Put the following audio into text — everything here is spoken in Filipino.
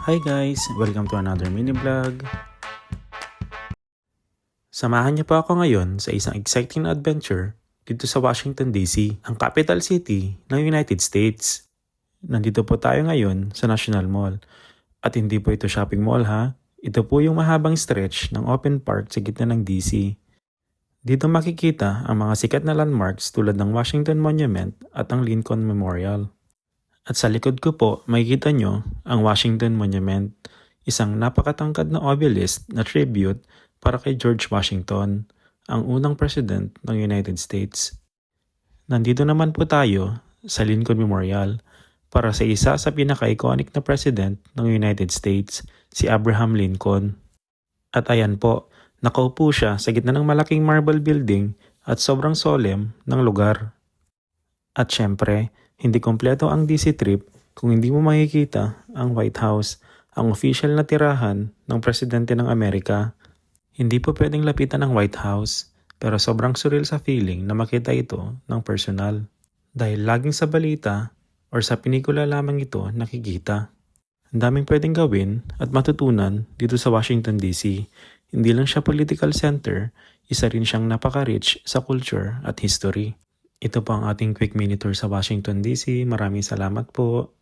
Hi guys! Welcome to another mini vlog. Samahan niyo po ako ngayon sa isang exciting na adventure dito sa Washington DC, ang capital city ng United States. Nandito po tayo ngayon sa National Mall. At hindi po ito shopping mall ha. Ito po yung mahabang stretch ng open park sa gitna ng DC. Dito makikita ang mga sikat na landmarks tulad ng Washington Monument at ang Lincoln Memorial. At sa likod ko po, makikita nyo ang Washington Monument, isang napakatangkad na obelisk na tribute para kay George Washington, ang unang president ng United States. Nandito naman po tayo sa Lincoln Memorial para sa isa sa pinaka-iconic na president ng United States, si Abraham Lincoln. At ayan po, nakaupo siya sa gitna ng malaking marble building at sobrang solemn ng lugar. At syempre, hindi kompleto ang DC trip kung hindi mo makikita ang White House, ang official na tirahan ng presidente ng Amerika. Hindi po pwedeng lapitan ang White House, pero sobrang surreal sa feeling na makita ito ng personal. Dahil laging sa balita or sa pinikula lamang ito nakikita. Ang daming pwedeng gawin at matutunan dito sa Washington DC. Hindi lang siya political center, isa rin siyang napaka-rich sa culture at history. Ito po ang ating quick mini tour sa Washington DC. Maraming salamat po.